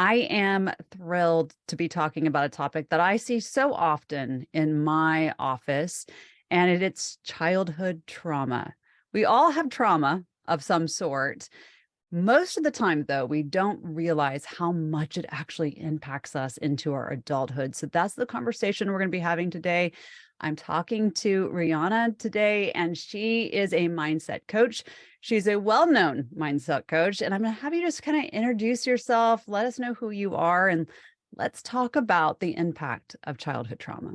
I am thrilled to be talking about a topic that I see so often in my office, and it's childhood trauma. We all have trauma of some sort. Most of the time, though, we don't realize how much it actually impacts us into our adulthood. So that's the conversation we're going to be having today. I'm talking to Riana today, and she is a mindset coach. She's a well-known mindset coach, and I'm going to have you just kind of introduce yourself, let us know who you are, and let's talk about the impact of childhood trauma.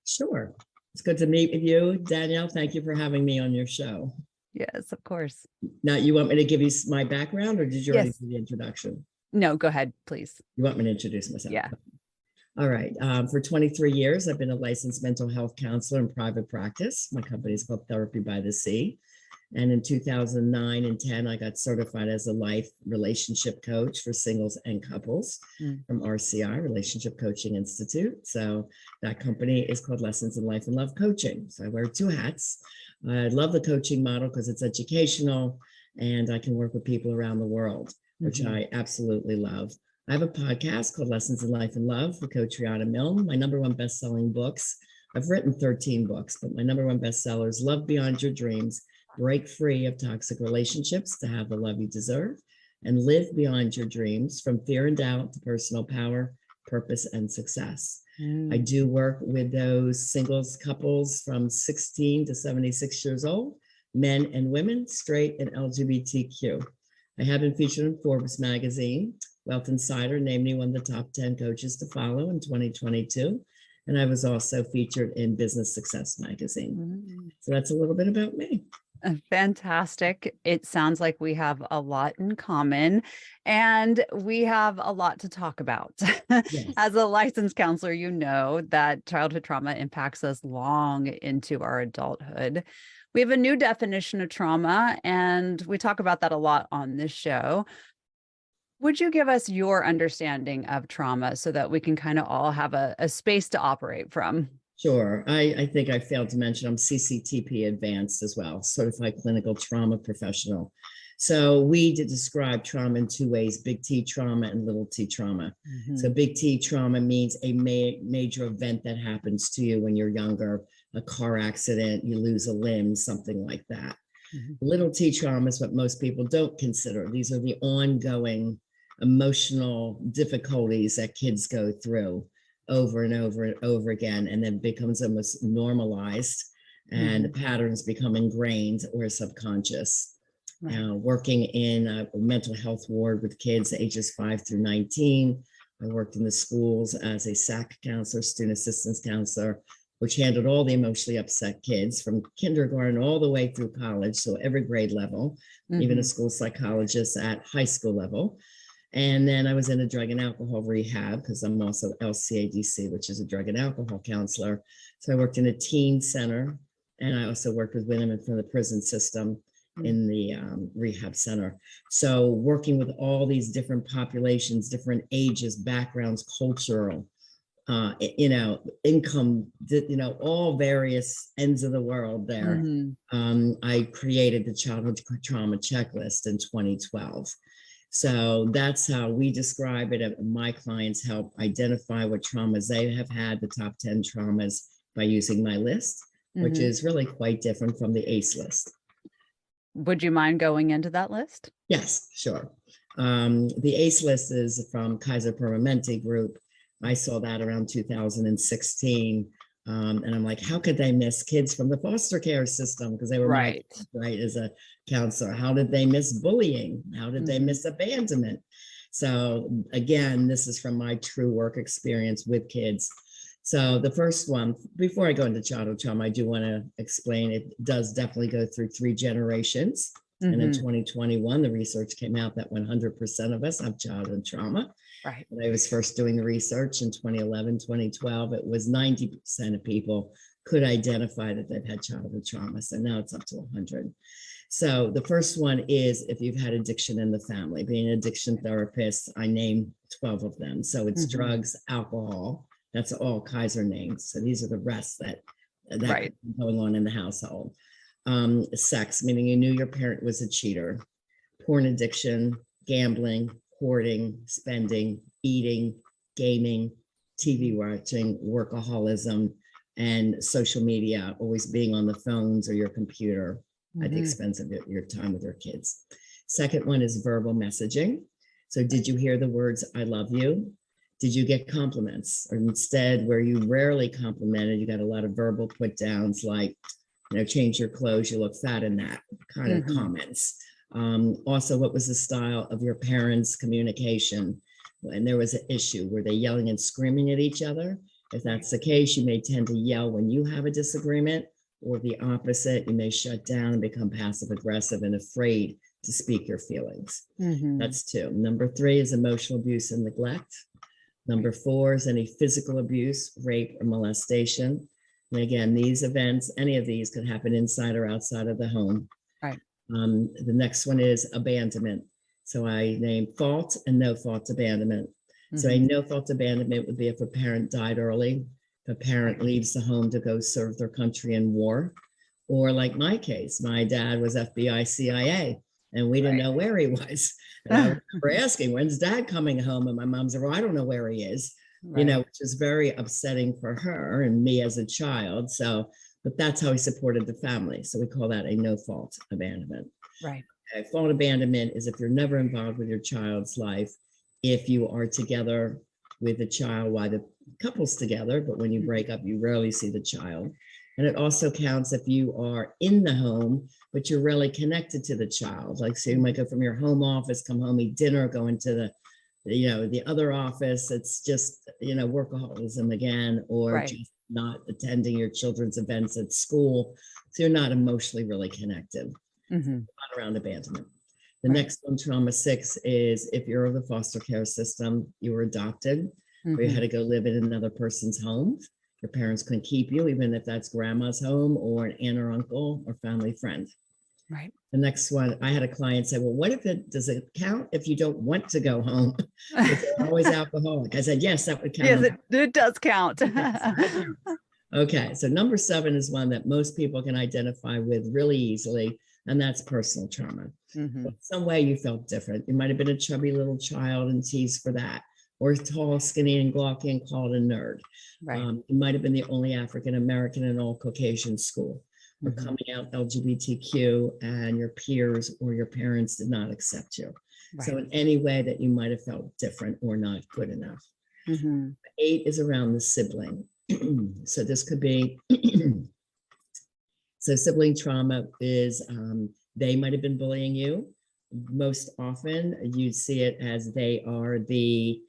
Sure. It's good to meet with you, Danielle. Thank you for having me on your show. Yes, of course. Now, you want me to give you my background, or did you already Yes. do the introduction? No, go ahead, please. You want me to introduce myself? Yeah. All right. For 23 years, I've been a licensed mental health counselor in private practice. My company is called Therapy by the Sea. And in 2009 and 10, I got certified as a life relationship coach for singles and couples from RCI, Relationship Coaching Institute. So that company is called Lessons in Life and Love Coaching. So I wear two hats. I love the coaching model because it's educational and I can work with people around the world, which I absolutely love. I have a podcast called Lessons in Life and Love with Coach Riana Milne. My number one best-selling books, I've written 13 books, but my number one bestseller is Love Beyond Your Dreams, Break Free of Toxic Relationships to Have the Love You Deserve, and Live Beyond Your Dreams from Fear and Doubt to Personal Power, Purpose, and Success. I do work with those singles couples from 16 to 76 years old, men and women, straight and LGBTQ. I have been featured in Forbes magazine. Wealth Insider named me one of the top 10 coaches to follow in 2022. And I was also featured in Business Success magazine. So that's a little bit about me. Fantastic. It sounds like we have a lot in common and we have a lot to talk about. Yes. As a licensed counselor, you know that childhood trauma impacts us long into our adulthood. We have a new definition of trauma, and we talk about that a lot on this show. Would you give us your understanding of trauma so that we can kind of all have a space to operate from? Sure. I think I failed to mention I'm CCTP advanced as well, Certified Clinical Trauma Professional. So we did describe trauma in two ways, big T trauma and little t trauma. So big T trauma means a major event that happens to you when you're younger, a car accident, you lose a limb, something like that. Little t trauma is what most people don't consider. These are the ongoing emotional difficulties that kids go through over and over and over again, and then becomes almost normalized, and the patterns become ingrained or subconscious. Working in a mental health ward with kids ages 5 through 19. I worked in the schools as a SAC counselor, student assistance counselor, which handled all the emotionally upset kids from kindergarten all the way through college, so every grade level, even a school psychologist at high school level. And then I was in a drug and alcohol rehab because I'm also LCADC, which is a drug and alcohol counselor. So I worked in a teen center, and I also worked with women from the prison system in the rehab center. So working with all these different populations, different ages, backgrounds, cultural, income, all various ends of the world there. I created the childhood trauma checklist in 2012. So that's how we describe it. My clients help identify what traumas they have had, the top 10 traumas, by using my list, which is really quite different from the ACE list. Would you mind going into that list? Yes, sure. The ACE list is from Kaiser Permanente Group. I saw that around 2016. And I'm like, how could they miss kids from the foster care system? Because they were right as a counselor. How did they miss bullying? How did they miss abandonment? So again, this is from my true work experience with kids. So the first one, before I go into childhood trauma, I do want to explain it does definitely go through 3 generations. And in 2021, the research came out that 100% of us have childhood trauma. Right. When I was first doing the research in 2011, 2012, it was 90% of people could identify that they've had childhood trauma. So now it's up to 100. So the first one is if you've had addiction in the family. Being an addiction therapist, I name 12 of them. So it's drugs, alcohol. That's all Kaiser names. So these are the rest that going on in the household. Sex, meaning you knew your parent was a cheater. Porn addiction, gambling, hoarding, spending, eating, gaming, TV watching, workaholism, and social media, always being on the phones or your computer at the expense of your time with your kids. Second one is verbal messaging. So did you hear the words, I love you? Did you get compliments? Or instead, where you rarely complimented, you got a lot of verbal put downs like, change your clothes, you look fat in that kind of comments. Also, what was the style of your parents' communication when there was an issue? Were they yelling and screaming at each other? If that's the case, you may tend to yell when you have a disagreement, or the opposite, you may shut down and become passive aggressive and afraid to speak your feelings. That's 2. Number 3 is emotional abuse and neglect. Number 4 is any physical abuse, rape, or molestation. And again, these events, any of these could happen inside or outside of the home. Right. The next one is abandonment. So I named fault and no fault abandonment. So a no fault abandonment would be if a parent died early, if a parent leaves the home to go serve their country in war, or like my case, my dad was FBI, CIA, and we didn't know where he was. And I remember asking, when's dad coming home? And my mom said, well, I don't know where he is, which is very upsetting for her and me as a child. So, but that's how he supported the family. So we call that a no fault abandonment. Right. Fault abandonment is if you're never involved with your child's life, if you are together with the child while the couple's together, but when you break up, you rarely see the child. And it also counts if you are in the home, but you're really connected to the child. Like, so you might go from your home office, come home, eat dinner, go into the other office. It's just, workaholism again, or just not attending your children's events at school. So you're not emotionally really connected. Not around abandonment. The next one, trauma 6, is if you're in the foster care system, you were adopted, or you had to go live in another person's home. Your parents couldn't keep you, even if that's grandma's home or an aunt or uncle or family friend. Right. The next one, I had a client say, well, what if does it count if you don't want to go home? If you're always alcoholic. I said, yes, that would count. Yes, it does count. Okay, so number 7 is one that most people can identify with really easily, and that's personal trauma. Some way you felt different. You might have been a chubby little child and teased for that, or tall, skinny, and gawky and called a nerd. You might have been the only African American in all Caucasian school, or coming out LGBTQ, and your peers or your parents did not accept you. So in any way that you might have felt different or not good enough. 8 is around the sibling. So this could be, so sibling trauma is, they might have been bullying you. Most often you see it as they are the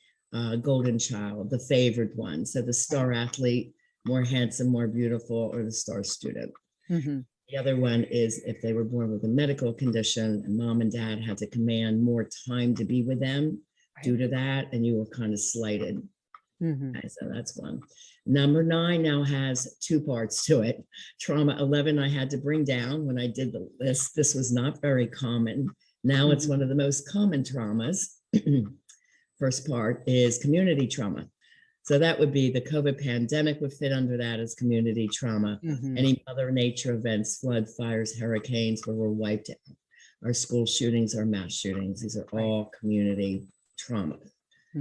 golden child, the favored one. So the star athlete, more handsome, more beautiful, or the star student. The other one is if they were born with a medical condition and mom and dad had to command more time to be with them due to that, and you were kind of slighted. Okay, so that's one. Number 9 now has 2 parts to it. Trauma 11, I had to bring down when I did the list. This was not very common. Now it's one of the most common traumas. First part is community trauma. So that would be the COVID pandemic would fit under that as community trauma. Any other nature events, flood, fires, hurricanes, where we're wiped out. Our school shootings, our mass shootings, these are all community trauma.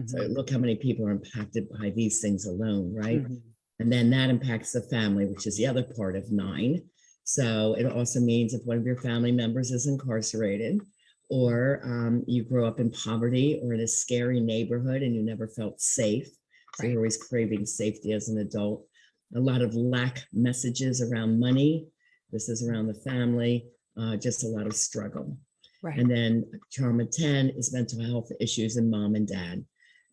So look how many people are impacted by these things alone, right? And then that impacts the family, which is the other part of 9. So it also means if one of your family members is incarcerated, or you grow up in poverty or in a scary neighborhood and you never felt safe. So you're always craving safety as an adult. A lot of lack messages around money. This is around the family, just a lot of struggle. And then trauma 10 is mental health issues in mom and dad.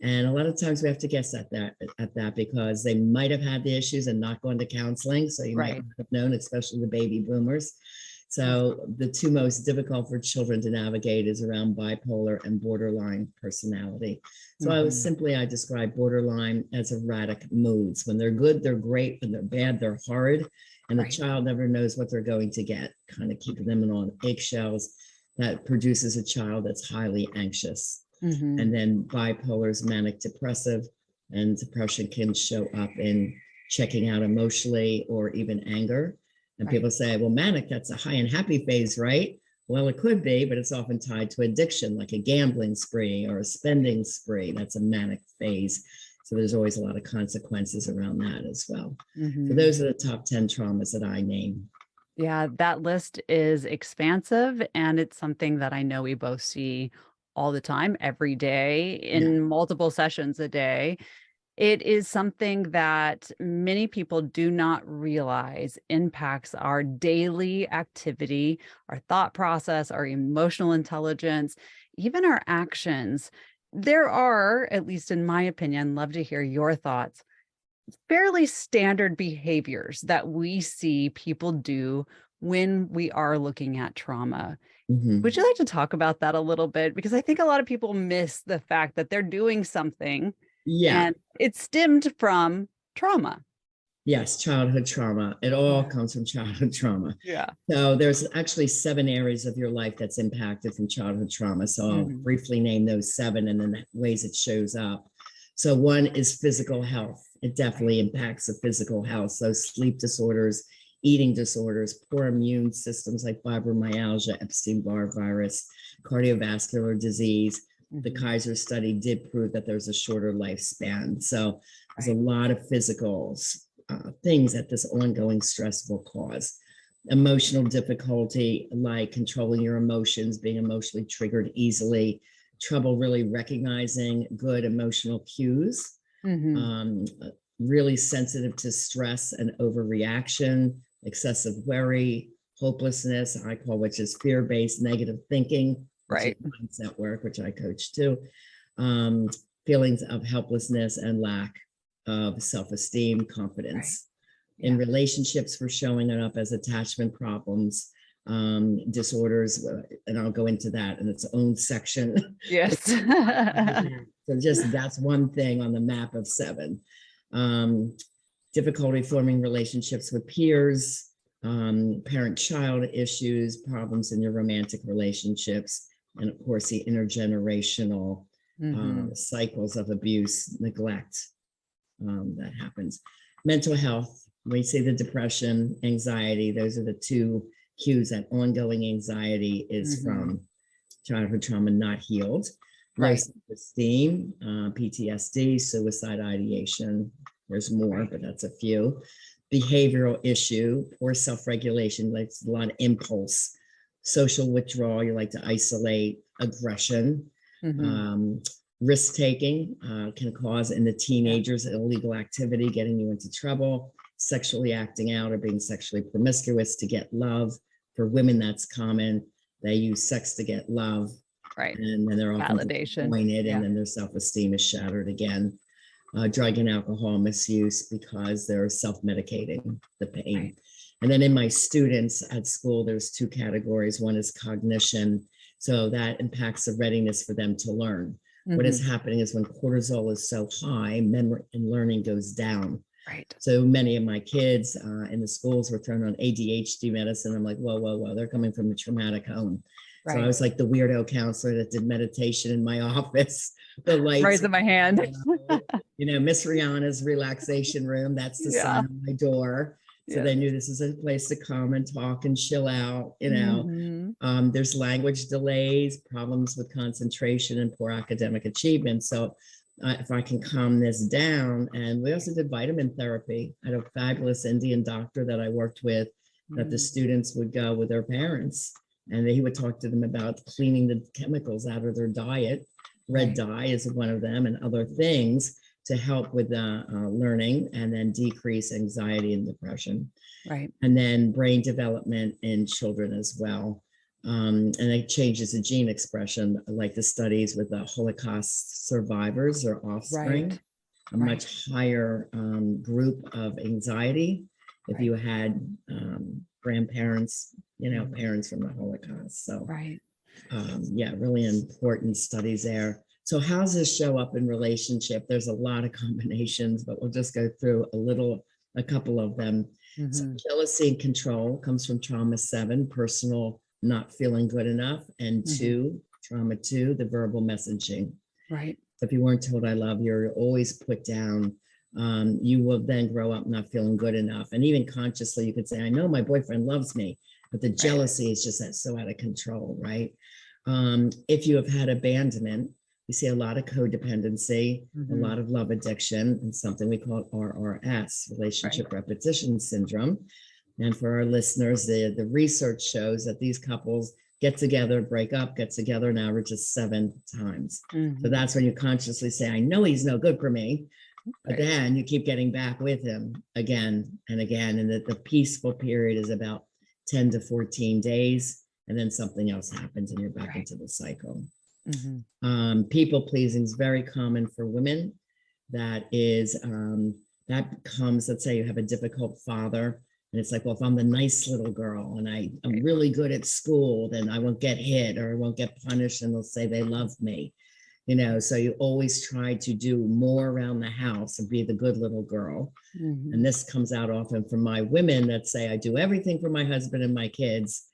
And a lot of times we have to guess at that because they might have had the issues and not gone to counseling. So you might not have known, especially the baby boomers. So the 2 most difficult for children to navigate is around bipolar and borderline personality. So I describe borderline as erratic moods. When they're good, they're great. When they're bad, they're hard. And the child never knows what they're going to get, kind of keeping them on eggshells. That produces a child that's highly anxious. And then bipolar is manic depressive, and depression can show up in checking out emotionally or even anger. And people say, well, manic, that's a high and happy phase, right? Well, it could be, but it's often tied to addiction, like a gambling spree or a spending spree. That's a manic phase. So there's always a lot of consequences around that as well. So those are the top 10 traumas that I name. Yeah, that list is expansive, and it's something that I know we both see all the time, every day, Yeah. in multiple sessions a day. It is something that many people do not realize impacts our daily activity, our thought process, our emotional intelligence, even our actions. There are, at least in my opinion, love to hear your thoughts, fairly standard behaviors that we see people do when we are looking at trauma. Would Mhm. you like to talk about that a little bit? Because I think a lot of people miss the fact that they're doing something Yeah. and it stemmed from trauma. Yes, childhood trauma. It all Yeah. comes from childhood trauma. Yeah. So there's actually 7 areas of your life that's impacted from childhood trauma. So I'll Mhm. briefly name those 7 and then the ways it shows up. So one is physical health. It definitely impacts the physical health. So sleep disorders, eating disorders, poor immune systems like fibromyalgia, Epstein-Barr virus, cardiovascular disease. The Mhm. Kaiser study did prove that there's a shorter lifespan. So there's a Right. lot of physical things that this ongoing stress will cause. Emotional difficulty, like controlling your emotions, being emotionally triggered easily, trouble really recognizing good emotional cues, Mhm. um, really sensitive to stress and overreaction, excessive worry, hopelessness, I call, which is fear-based negative thinking, which is Right. mindset work, which I coach too, um, feelings of helplessness and lack of self-esteem, Right. confidence. In Yeah. relationships, we're showing it up as attachment problems, disorders, and I'll go into that in its own section. Yes. So just that's one thing on the map of 7. Um, Difficulty forming relationships with peers, parent-child issues, problems in your romantic relationships, and of course the intergenerational Mhm. cycles of abuse, neglect that happens. Mental health, we see the depression, anxiety, those are the 2 cues that ongoing anxiety is Mhm. from childhood trauma not healed. Low Right. self-esteem, PTSD, suicide ideation. There's more, Right. but that's a few. Behavioral issue, poor self-regulation, like a lot of impulse, social withdrawal, you like to isolate, aggression, Mhm. um, risk taking can cause in the Yeah. teenagers illegal activity, getting you into trouble, sexually acting out or being sexually promiscuous to get love. For women, that's common. They use sex to get love, Right. and then they're often Validation. disappointed, and Yeah. then their self-esteem is shattered again. Drug and alcohol misuse because they're self-medicating the pain. Right. And then in my students at school, there's 2 categories. One is cognition. So that impacts the readiness for them to learn. What is Mhm. happening is when cortisol is so high, memory and learning goes down. Right. So many of my kids in the schools were thrown on ADHD medicine. I'm like, whoa, whoa, whoa, they're coming from a traumatic home. So I Right. was like the weirdo counselor that did meditation in my office. The lights, Raising my hand. Miss Rihanna's relaxation room. That's the Yeah. sign on my door. So Yes. they knew this is a place to come and talk and chill out. Mhm. There's language delays, problems with concentration, and poor academic achievement. So if I can calm this down, and we also did vitamin therapy. I had a fabulous Indian doctor that I worked with that the Mm. students would go with their parents, and he would talk to them about cleaning the chemicals out of their diet. Red Right. dye is one of them, and other things to help with learning and then decrease anxiety and depression. Right. And then brain development in children as well. And it changes the gene expression, like the studies with the Holocaust survivors or offspring, Right. a Right. much higher group of anxiety if Right. you had grandparents, Mhm. parents from the Holocaust. So Right. yeah, really important studies there. So how does this show up in relationship? There's a lot of combinations, but we'll just go through a couple of them. So Mhm. jealousy and control comes from trauma 7, personal not feeling good enough, and Mhm. 2, trauma 2, the verbal messaging. Right. So if you weren't told I love you, you're always put down. You will then grow up not feeling good enough. And even consciously, you could say, I know my boyfriend loves me. but the jealousy is just so out of control, right? If you have had abandonment, we see a lot of codependency, a lot of love addiction, and something we call RRS, relationship repetition syndrome. And for our listeners, the research shows that these couples get together, break up, get together an average of 7 times. So that's when you consciously say, I know he's no good for me, but then you keep getting back with him again and again. And that the peaceful period is about 10 to 14 days. And then something else happens and you're back into the cycle. People pleasing is very common for women. That is, that becomes, let's say you have a difficult father. And it's like, well, if I'm the nice little girl and I'm really good at school, then I won't get hit or I won't get punished and they'll say they love me. You know, so you always try to do more around the house and be the good little girl. And this comes out often from my women that say, I do everything for my husband and my kids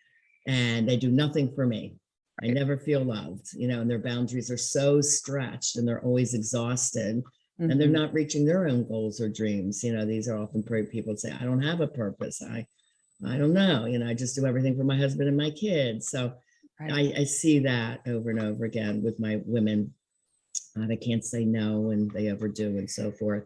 and they do nothing for me. I never feel loved, you know, and their boundaries are so stretched and they're always exhausted. And they're not reaching their own goals or dreams. You know, these are often people say, I don't have a purpose. I don't know, you know, I just do everything for my husband and my kids. So I see that over and over again with my women. They can't say no and they overdo and so forth.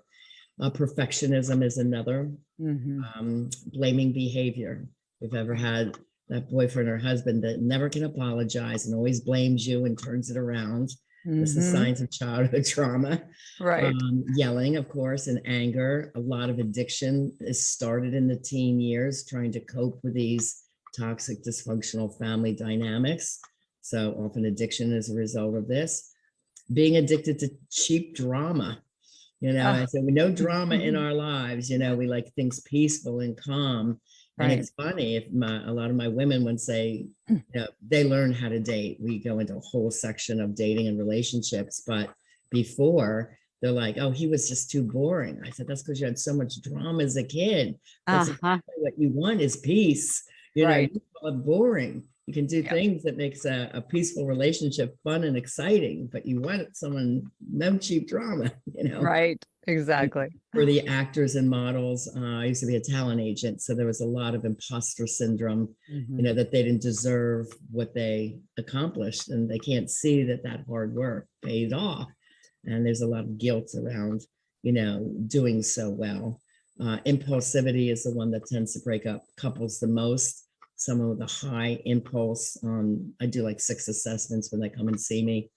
Perfectionism is another. Blaming behavior. If you've ever had that boyfriend or husband that never can apologize and always blames you and turns it around. This is signs of childhood trauma. Yelling, of course, and anger. A lot of addiction is started in the teen years, trying to cope with these toxic, dysfunctional family dynamics. So often addiction is a result of this. Being addicted to cheap drama. You know, I said, we know drama in our lives, you know, we like things peaceful and calm. And it's funny if a lot of my women would say, you know, they learn how to date. We go into a whole section of dating and relationships, but before they're like, oh, he was just too boring. I said, that's because you had so much drama as a kid. That's exactly what you want is peace. You know, you call it boring. You can do things that makes a peaceful relationship fun and exciting, but you want someone, no cheap drama, you know? Exactly. For the actors and models, I used to be a talent agent, so there was a lot of imposter syndrome, you know, that they didn't deserve what they accomplished, and they can't see that hard work paid off. And there's a lot of guilt around, you know, doing so well. Impulsivity is the one that tends to break up couples the most. Someone with a high impulse. I do like 6 assessments when they come and see me.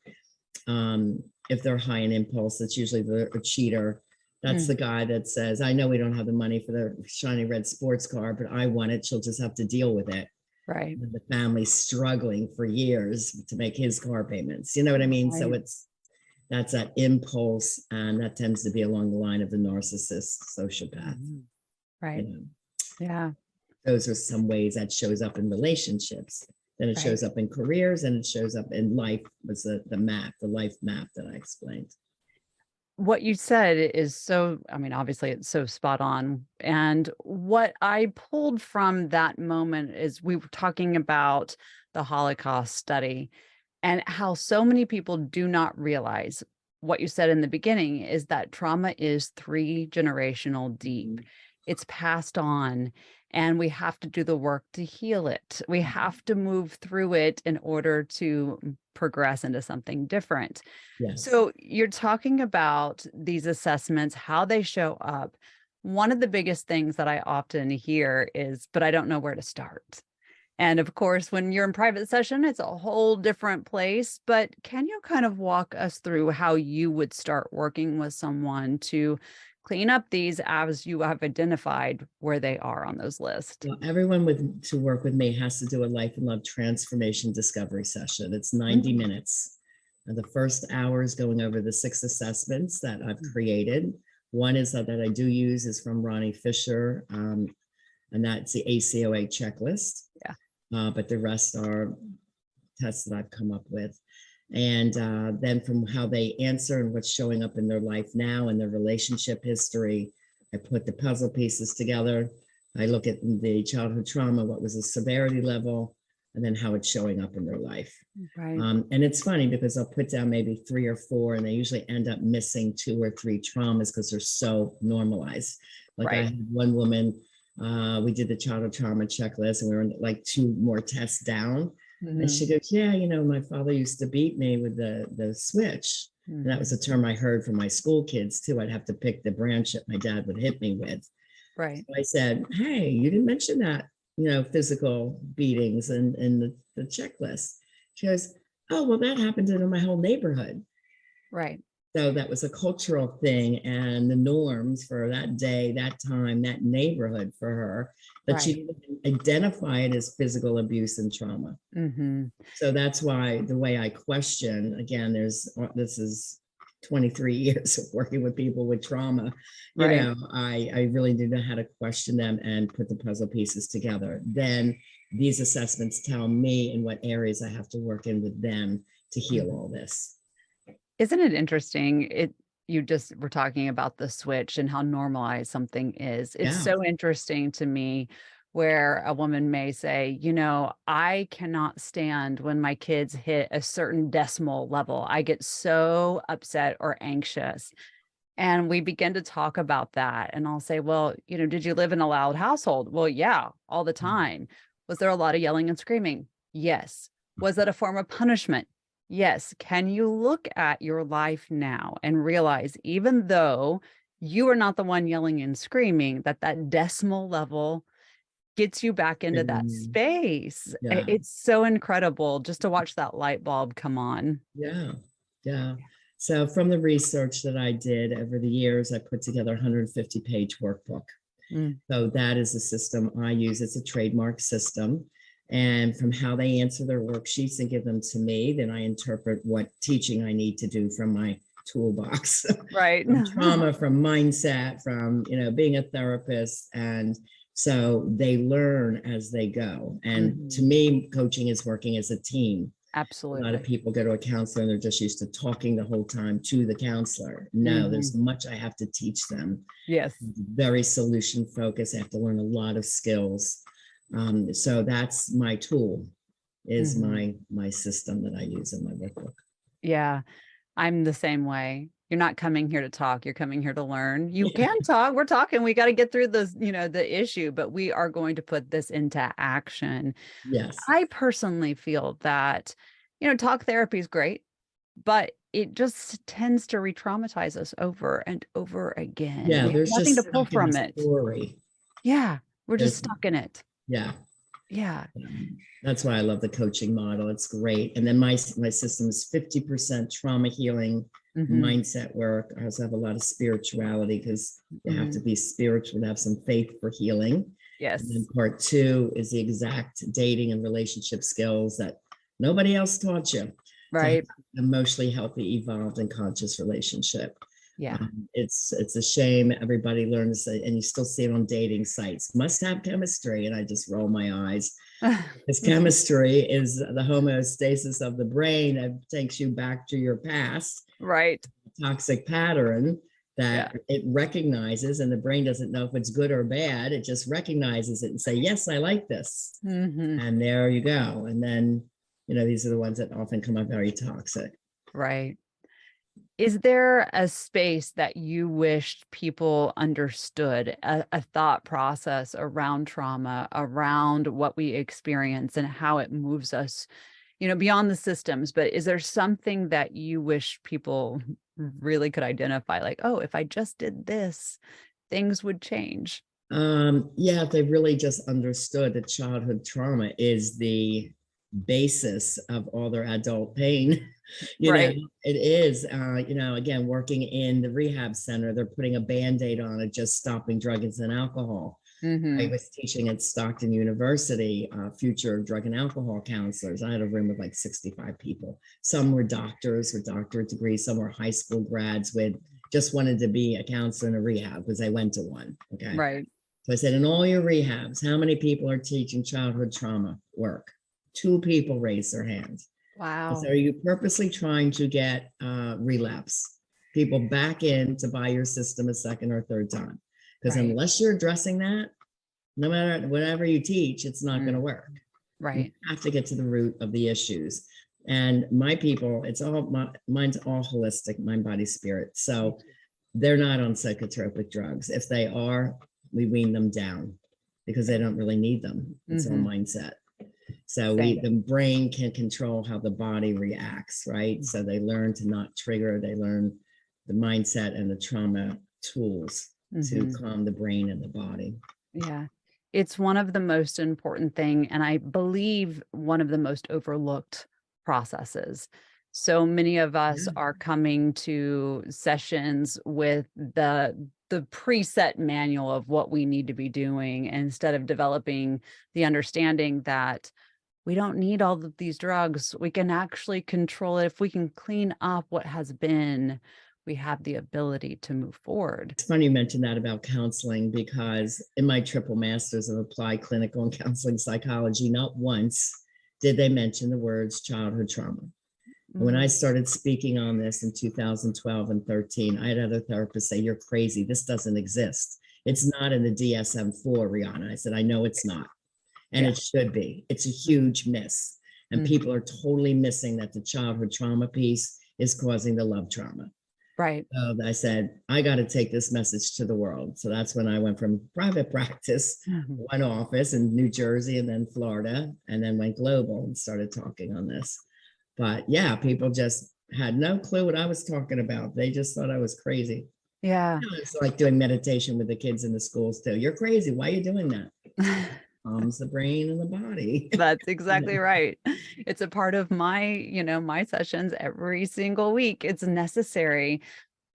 If they're high in impulse, it's usually a cheater. That's the guy that says, I know we don't have the money for the shiny red sports car, but I want it. She'll just have to deal with it. And the family's struggling for years to make his car payments. You know what I mean? So that's that impulse. And that tends to be along the line of the narcissist, sociopath. You know? Those are some ways that shows up in relationships. Then it shows up in careers and it shows up in life was the life map that I explained. What you said is so, I mean, obviously it's so spot on. And what I pulled from that moment is we were talking about the Holocaust study and how so many people do not realize what you said in the beginning is that trauma is 3-generational deep. It's passed on. And we have to do the work to heal it. We have to move through it in order to progress into something different. So you're talking about these assessments, how they show up. One of the biggest things that I often hear is, but I don't know where to start. And of course, when you're in private session, it's a whole different place. But can you kind of walk us through how you would start working with someone to clean up these as you have identified where they are on those lists? Well, everyone to work with me has to do a life and love transformation discovery session. It's 90 minutes. And the first hour is going over the 6 assessments that I've created. One is that I do use is from Ronnie Fisher, and that's the ACOA checklist. But the rest are tests that I've come up with. And then from how they answer and what's showing up in their life now and their relationship history, I put the puzzle pieces together. I look at the childhood trauma, what was the severity level, and then how it's showing up in their life. And it's funny because I'll put down maybe 3 or 4, and they usually end up missing 2 or 3 traumas because they're so normalized. Like I had one woman We did the childhood trauma checklist, and we were like 2 more tests down. And she Mhm. goes, yeah, my father used to beat me with the switch. And that was Mhm. a term I heard from my school kids too. I'd have to pick the branch that my dad would hit me with. Right. So I said, hey, you didn't mention that, physical beatings and the checklist. She goes, oh, well, that happened in my whole neighborhood. Right. So that was a cultural thing, and the norms for that day, that time, that neighborhood for her, that she Right. didn't identify it as physical abuse and trauma. Mhm. So that's why the way I question, again, this is 23 years of working with people with trauma. Right. I really do know how to question them and put the puzzle pieces together. Then these assessments tell me in what areas I have to work in with them to heal Mhm. all this. Isn't it interesting? You just were talking about the switch and how normalized something is. It's Yeah. so interesting to me where a woman may say, I cannot stand when my kids hit a certain decimal level. I get so upset or anxious. And we begin to talk about that. And I'll say, well, did you live in a loud household? Well, yeah, all the time. Was there a lot of yelling and screaming? Yes. Was that a form of punishment? Yes. Can you look at your life now and realize, even though you are not the one yelling and screaming, that decimal level gets you back into that And space? yeah, It's so incredible just to watch that light bulb come on. yeah, yeah. So from the research that I did over the years, I put together a 150-page workbook. Mm, So that is the system I use. It's a trademark system. And from how they answer their worksheets and give them to me, then I interpret what teaching I need to do from my toolbox, right. from trauma, from mindset, from, being a therapist. And so they learn as they go. And to Mhm. me, coaching is working as a team. A lot of Absolutely. people go to a counselor and they're just used to talking the whole time to the counselor. No, there's Mhm. much I have to teach them. Yes. Very solution focused. I have to learn a lot of skills. So that's my tool, is Mhm. my system that I use in my workbook. Yeah, I'm the same way. You're not coming here to talk, you're coming here to learn. You can talk, we're talking, we gotta get through this, the issue, but we are going to put this into action. Yes. I personally feel that, talk therapy is great, but it just tends to re-traumatize us over and over again. Yeah, We have there's nothing to just pull stuck in the from it. story. Yeah, we're just There's, stuck in it. yeah. Yeah. That's why I love the coaching model. It's great. And then my system is 50% trauma healing, Mhm. mindset work. I also have a lot of spirituality, because you have to Mhm. be spiritual to have some faith for healing. And then Yes. part 2 is the exact dating and relationship skills that nobody else taught you to have Right. an emotionally healthy, evolved, and conscious relationship. Yeah. It's a shame everybody learns, and you still see it on dating sites. Must have chemistry, and I just roll my eyes. Because chemistry is the homeostasis of the brain that takes you back to your past, Right. toxic pattern Yeah. that it recognizes, and the brain doesn't know if it's good or bad. It just recognizes it and say, yes, I like this. Mhm. And there you go. And then, these are the ones that often come up very toxic. Right. Is there a space that you wished people understood, a thought process around trauma, around what we experience and how it moves us, beyond the systems? But is there something that you wish people really could identify? Like, oh, if I just did this, things would change. Yeah, if they really just understood that childhood trauma is the basis of all their adult pain. Right. It is, again, working in the rehab center, they're putting a Band-Aid on it, just stopping drugs and alcohol. I Hmm. was teaching at Stockton University, future drug and alcohol counselors. I had a room of like 65 people. Some were doctors with doctorate degrees, some were high school grads with just wanted to be a counselor in a rehab because they went to one. Okay. Right. So I said, in all your rehabs, how many people are teaching childhood trauma work? 2 people raised their hands. I said, Wow. are you purposely trying to get relapse people back in to buy your system a second or third time? Because Right. unless you're addressing that, no matter whatever you teach, it's not going to Mm, work. You right. have to get to the root of the issues. And my people, mine's all holistic, mind, body, spirit. Me So too. they're not on psychotropic drugs. If they are, we wean them down. because they don't really need them. It's all Mhm. mindset. So Same. the brain can control how the body reacts, right? So they learn to not trigger, they learn the mindset and the trauma tools to Mhm. calm the brain and the body. Yeah. It's one of the most important thing, and I believe one of the most overlooked processes. So many of us Yeah. are coming to sessions with the preset manual of what we need to be doing instead of developing the understanding that we don't need all of these drugs. We can actually control it. If we can clean up what has been, we have the ability to move forward. It's funny you mentioned that about counseling, because in my triple masters of applied clinical and counseling psychology, not once did they mention the words childhood trauma. When I Mm, started speaking on this in 2012 and 13, I had other therapists say, "You're crazy. This doesn't exist. It's not in the DSM-4, Rihanna." I said, "I know it's not. And yeah. it should be. It's a Mm, huge miss. And mhm. people are totally missing that the childhood trauma piece is causing the love trauma." Right. So I said, I got to take this message to the world. So that's when I went from private practice, Mhm. one office in New Jersey and then Florida, and then went global and started talking on this. But yeah, people just had no clue what I was talking about. They just thought I was crazy. Yeah. It's like doing meditation with the kids in the schools too. You're crazy. Why are you doing that? Calms the brain and the body. That's You exactly know? right. It's a part of my sessions every single week. It's necessary.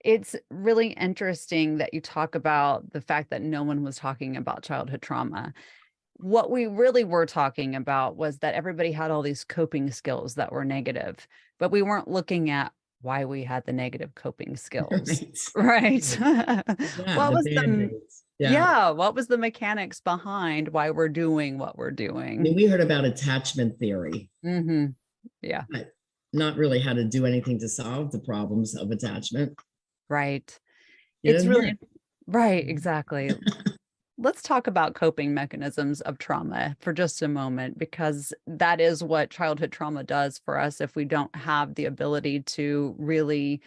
It's really interesting that you talk about the fact that no one was talking about childhood trauma. What we really were talking about was that everybody had all these coping skills that were negative, but we weren't looking at why we had the negative coping skills. Right. Right. Right. Yeah, What the was the band-aids. Yeah. Yeah, what was the mechanics behind why we're doing what we're I mean, doing? we heard about attachment theory, Mhm. Yeah, but not really how to do anything to solve the problems of attachment. right. You It's didn't hear really it. right, exactly. Let's talk about coping mechanisms of trauma for just a moment, because that is what childhood trauma does for us if we don't have the ability to really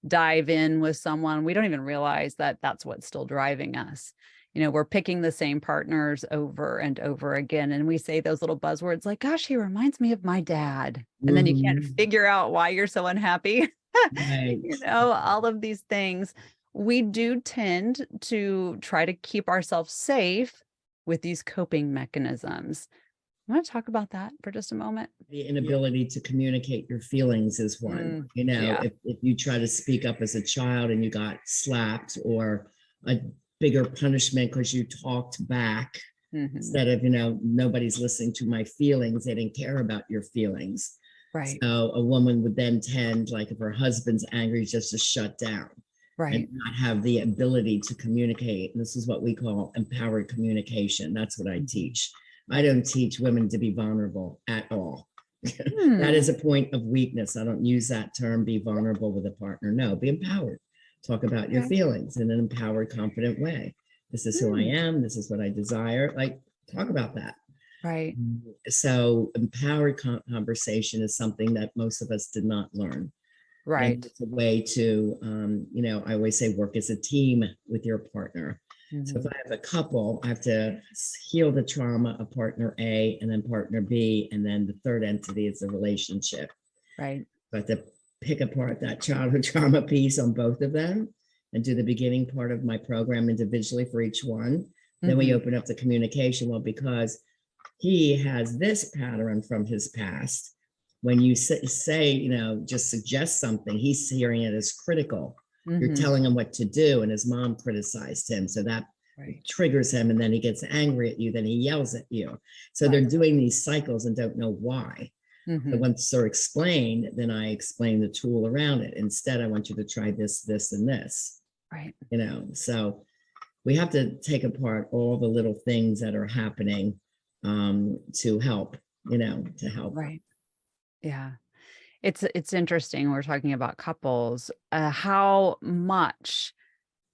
dive in with someone. We don't even realize that that's what's still driving us. We're picking the same partners over and over again. And we say those little buzzwords like, gosh, he reminds me of my dad. And then you can't Mhm. figure out why you're so unhappy. Right. All of these things. We do tend to try to keep ourselves safe with these coping mechanisms. I want to talk about that for just a moment. The inability to communicate your feelings is one. Mm, If, yeah. if you try to speak up as a child and you got slapped, or a bigger punishment because you talked back, Hmm. instead of, nobody's listening to my feelings, they didn't care about your feelings. Right. So a woman would then tend, like if her husband's angry, just to shut down and Right. not have the ability to communicate. And this is what we call empowered communication. That's what I Mhm. teach. I Right. don't teach women to be vulnerable at all. That Hmm. is a point of weakness. I don't use that term, be vulnerable with a partner. No, be empowered. Talk about your Okay. feelings in an empowered, confident way. This is who I Hmm. am. This is what I desire. Like, talk about that. Right. So, empowered conversation is something that most of us did not learn. And Right. it's a way to, I always say work as a team with your partner. So if Mhm. I have a couple, I have to heal the trauma of partner A and then partner B, and then the third entity is the relationship. Right. So I have to pick apart that childhood trauma piece on both of them and do the beginning part of my program individually for each one. Then we Mhm. open up the communication. Well, because he has this pattern from his past. When you say, just suggest something, he's hearing it as critical. You're Mhm. telling him what to do, and his mom criticized him. So that Right. triggers him, and then he gets angry at you, then he yells at you. So they're Right. doing these cycles and don't know why. So Mhm. once they're explained, then I explain the tool around it. Instead, I want you to try this, this, and this, Right. So we have to take apart all the little things that are happening, to help, to help. Right. Yeah. It's interesting. We're talking about couples, how much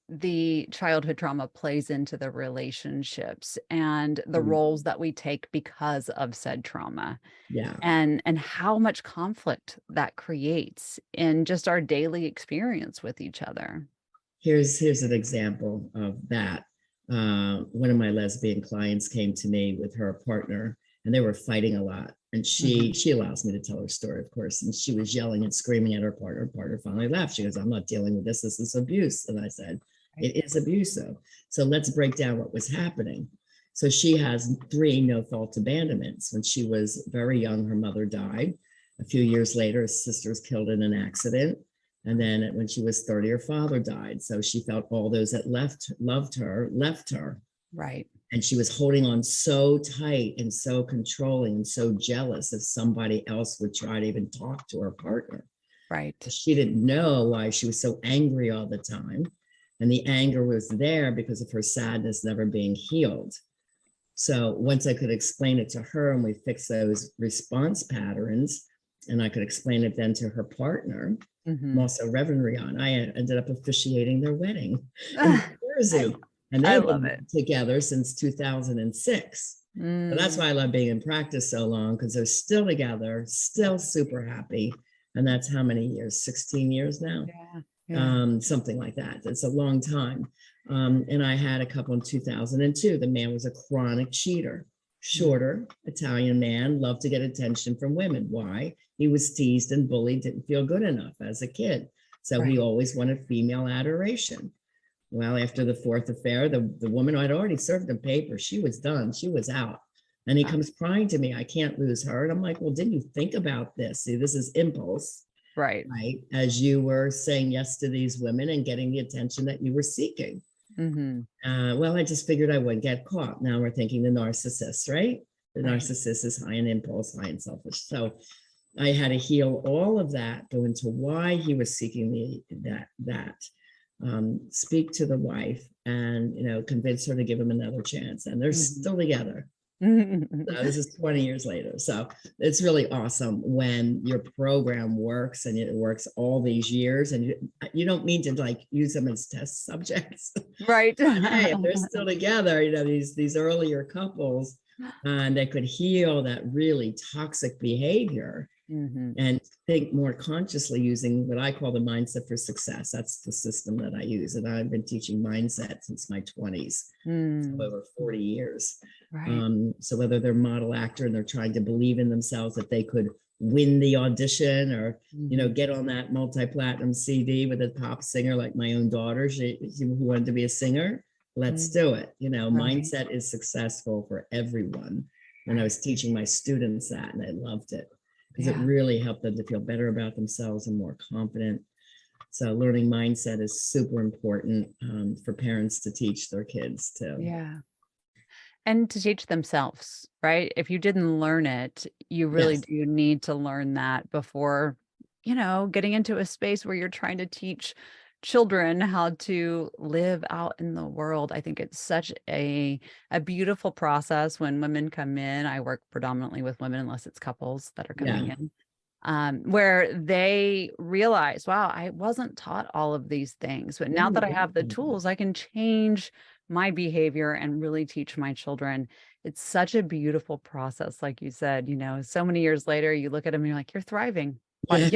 the childhood trauma plays into the relationships and the Mm, roles that we take because of said trauma, yeah. and how much conflict that creates in just our daily experience with each other. Here's an example of that. one of my lesbian clients came to me with her partner, and they were fighting a lot. And she allows me to tell her story, of course. And she was yelling and screaming at her partner. Her partner finally laughed. She goes, "I'm not dealing with this. This is abuse." And I said, "It is abusive. So let's break down what was happening." So she has 3 no-fault abandonments. When she was very young, her mother died. A few years later, her sister was killed in an accident. And then when she was 30, her father died. So she felt all those that loved her, left her. Right. And she was holding on so tight and so controlling and so jealous if somebody else would try to even talk to her partner. Right. She didn't know why she was so angry all the time. And the anger was there because of her sadness never being healed. So once I could explain it to her and we fixed those response patterns, and I could explain it then to her partner, I'm also Reverend Riana. I ended up officiating their wedding in New Jersey. And I they've love been it. together since 2006. So that's why I love being in practice so long, because they're still together, still super happy. And that's how many years? 16 years now? Something like that. It's a long time. And I had a couple in 2002. The man was a chronic cheater, shorter Italian man, loved to get attention from women. Why? He was teased and bullied, didn't feel good enough as a kid. So he always wanted female adoration. Well, after the 4th affair, the woman I'd already served him papers. She was done. She was out. And he comes crying to me, "I can't lose her." And I'm like, "Well, didn't you think about this? See, this is impulse, Right. as you were saying yes to these women and getting the attention that you were seeking." Well, I just figured I wouldn't get caught. Now we're thinking the narcissist, right? The narcissist is high in impulse, high in selfish. So I had to heal all of that, go into why he was seeking that. Speak to the wife and, convince her to give him another chance. And they're still together. So this is 20 years later. So it's really awesome when your program works and it works all these years, and you don't mean to use them as test subjects. Right. Hey, if they're still together, these earlier couples, and they could heal that really toxic behavior and think more consciously using what I call the mindset for success. That's the system that I use. And I've been teaching mindset since my 20s, so over 40 years. So whether they're a model actor and they're trying to believe in themselves that they could win the audition or, get on that multi-platinum CD with a pop singer like my own daughter, she who wanted to be a singer, let's do it. Mindset is successful for everyone. And I was teaching my students that, and they loved it, because it really helped them to feel better about themselves and more confident. So learning mindset is super important for parents to teach their kids too. Yeah. And to teach themselves, right? If you didn't learn it, you really do need to learn that before, getting into a space where you're trying to teach children how to live out in the world. I think it's such a beautiful process when women come in. I work predominantly with women, unless it's couples that are coming in, where they realize, wow, I wasn't taught all of these things, but now that I have the tools, I can change my behavior and really teach my children. It's such a beautiful process. Like you said, so many years later, you look at them and you're like, you're thriving. But,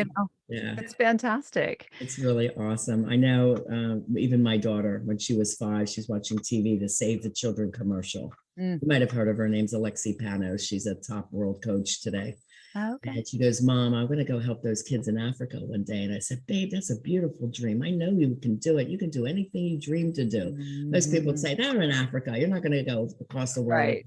it's fantastic. It's really awesome. I know even my daughter, when she was 5, she's watching TV, the Save the Children commercial. You might have heard of her. Her name's Alexi Panos. She's a top world coach today. Okay. And she goes, "Mom, I'm going to go help those kids in Africa one day." And I said, "Babe, that's a beautiful dream. I know you can do it. You can do anything you dream to do." Most people would say, "They're in Africa. You're not going to go across the world." Right.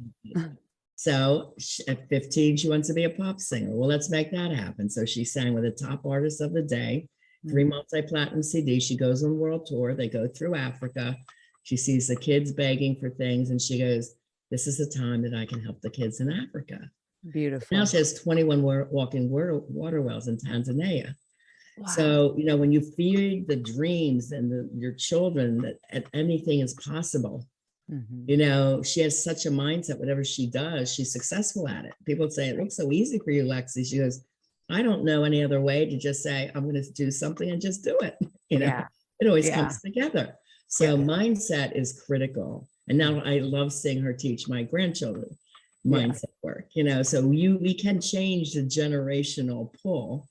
So at 15, she wants to be a pop singer. Well, let's make that happen. So she sang with the top artists of the day, 3 multi-platinum CDs. She goes on world tour. They go through Africa. She sees the kids begging for things, and she goes, "This is the time that I can help the kids in Africa." Beautiful. Now she has 21 walking water wells in Tanzania. Wow. So, when you feed the dreams and your children that anything is possible, she has such a mindset, whatever she does, she's successful at it. People say, "It looks so easy for you, Lexi." She goes, "I don't know any other way to just say, I'm going to do something and just do it." It always comes together. So mindset is critical. And now I love seeing her teach my grandchildren mindset work, so we can change the generational pull,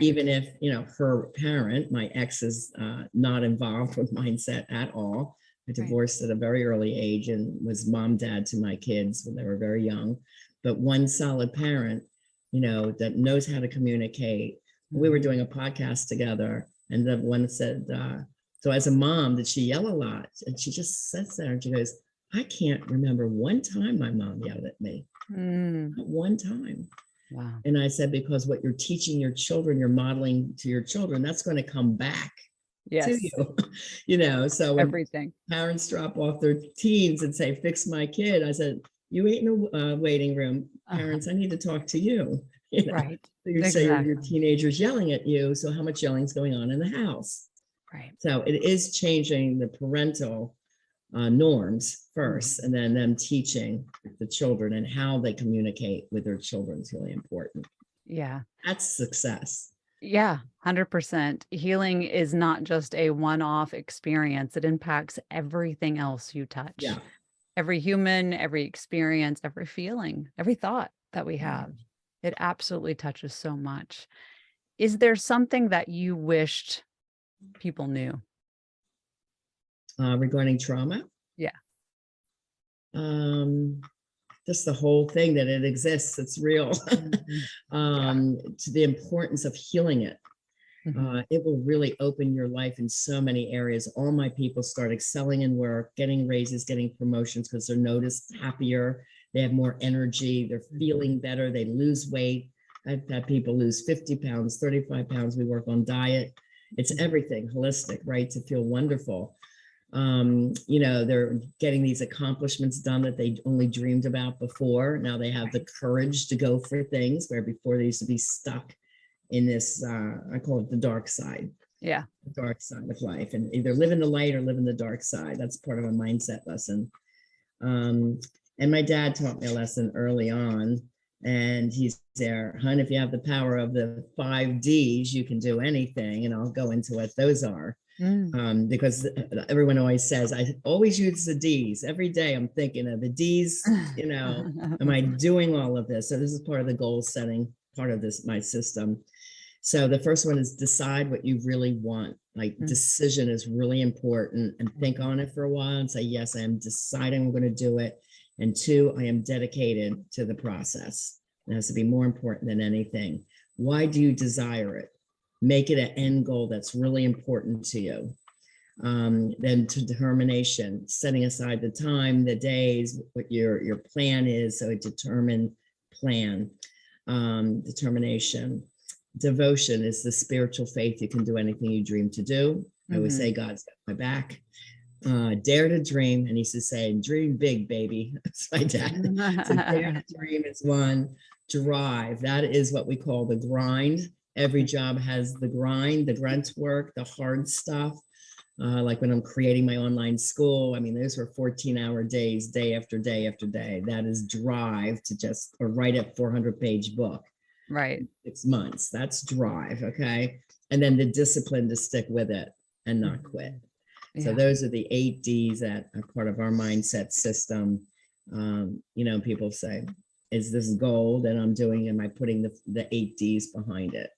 even if, her parent, my ex, is not involved with mindset at all. I divorced at a very early age and was mom, dad to my kids when they were very young, but one solid parent, that knows how to communicate. We were doing a podcast together, and the one said, so as a mom, did she yell a lot? And she just sits there and she goes, I can't remember one time my mom yelled at me. Not one time. Wow. And I said, because what you're teaching your children, you're modeling to your children, that's going to come back to you. So when Everything. parents drop off their teens and say, fix my kid, I said, you ain't no waiting room. Parents, I need to talk to you. Right. So you say your teenager's yelling at you. So how much yelling is going on in the house? Right. So it is changing the parental norms first, and then them teaching the children and how they communicate with their children is really important. Yeah. That's success. Yeah, 100%. Healing is not just a one-off experience. It impacts everything else you touch. Yeah. Every human, every experience, every feeling, every thought that we have. It absolutely touches so much. Is there something that you wished people knew? Regarding trauma? Yeah. Just the whole thing that it exists, it's real. To the importance of healing it. It will really open your life in so many areas. All my people start excelling in work, getting raises, getting promotions because they're noticed happier. They have more energy. They're feeling better. They lose weight. I've had people lose 50 pounds, 35 pounds. We work on diet. It's everything holistic, right? To feel wonderful. They're getting these accomplishments done that they only dreamed about before. Now they have the courage to go for things where before they used to be stuck in this, I call it the dark side. Yeah. The dark side of life, and either live in the light or live in the dark side. That's part of a mindset lesson. And my dad taught me a lesson early on, and he's there, hon, if you have the power of the 5 Ds, you can do anything. And I'll go into what those are. Because everyone always says, I always use the Ds. Every day I'm thinking of the Ds, am I doing all of this? So this is part of the goal setting, part of this, my system. So the first one is decide what you really want. Like decision is really important, and think on it for a while and say, yes, I am deciding I'm going to do it. And 2, I am dedicated to the process. It has to be more important than anything. Why do you desire it? Make it an end goal that's really important to you. Then to determination, setting aside the time, the days, what your plan is. So a determined plan. Determination. Devotion is the spiritual faith. You can do anything you dream to do. I would say God's got my back. Dare to dream. And he used to say, dream big, baby. That's my dad. So dare to dream is one. Drive. That is what we call the grind. Every job has the grind, the grunt work, the hard stuff. Like when I'm creating my online school, I mean, those were 14-hour days, day after day after day. That is drive to just write a 400-page book. Right. 6 months. That's drive. Okay. And then the discipline to stick with it and not quit. So those are the 8 Ds that are part of our mindset system. People say, is this gold that I'm doing? Am I putting the 8 Ds behind it?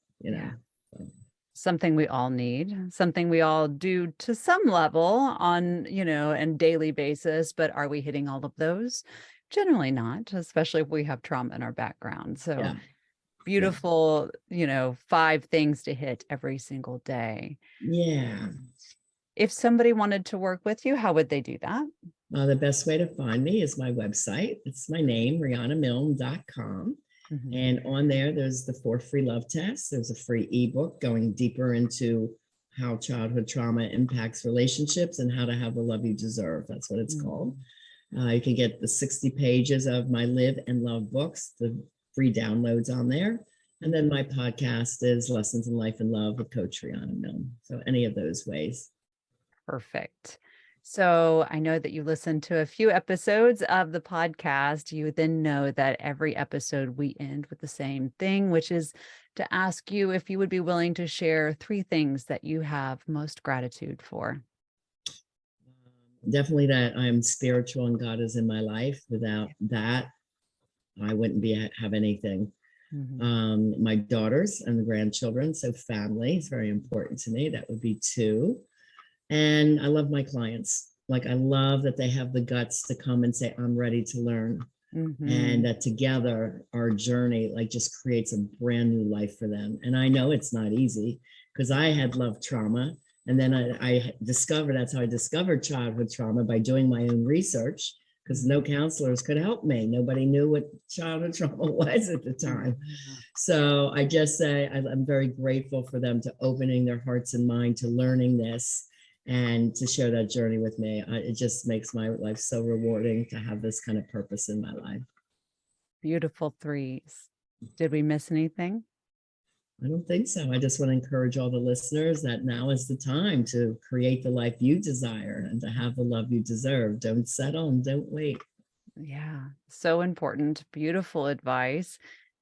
Something we all need, something we all do to some level on, and daily basis, but are we hitting all of those? Generally not, especially if we have trauma in our background. So beautiful, 5 things to hit every single day. Yeah. If somebody wanted to work with you, how would they do that? The best way to find me is my website. It's my name, rianamilne.com. And on there's the 4 free love tests. There's a free ebook going deeper into how childhood trauma impacts relationships and how to have the love you deserve. That's what it's called. You can get the 60 pages of my Live and Love books, the free downloads on there. And then my podcast is Lessons in Life and Love with Coach Riana Milne. So any of those ways. Perfect. So I know that you listened to a few episodes of the podcast. You then know that every episode we end with the same thing, which is to ask you if you would be willing to share 3 things that you have most gratitude for. Definitely that I'm spiritual and God is in my life. Without that, I wouldn't have anything. My daughters and the grandchildren, so family is very important to me. That would be 2. And I love my clients. Like, I love that they have the guts to come and say, I'm ready to learn. Mhm. And that together our journey like just creates a brand new life for them. And I know it's not easy because I had love trauma. And then I discovered, that's how I discovered childhood trauma, by doing my own research, because no counselors could help me. Nobody knew what childhood trauma was at the time. Yeah. So I just say I'm very grateful for them to opening their hearts and mind to learning this and to share that journey with me. It just makes my life so rewarding to have this kind of purpose in my life. Beautiful threes. Did we miss anything? I don't think so. I just want to encourage all the listeners that now is the time to create the life you desire and to have the love you deserve. Don't settle and don't wait. Yeah, so important. Beautiful advice.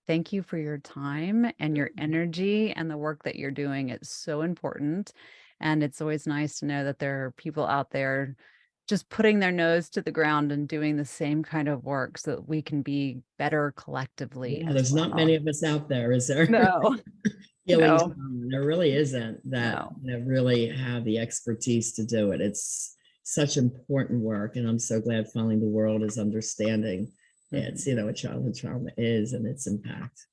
Thank you for your time and your energy and the work that you're doing. It's so important. And it's always nice to know that there are people out there just putting their nose to the ground and doing the same kind of work so that we can be better collectively Yeah, as there's not well. many of us out there, is there? No, Healing no, trauma. There really isn't no. that really have the expertise to do it. It's such important work, and I'm so glad finally the world is understanding Mhm. it's what childhood trauma is and its impact.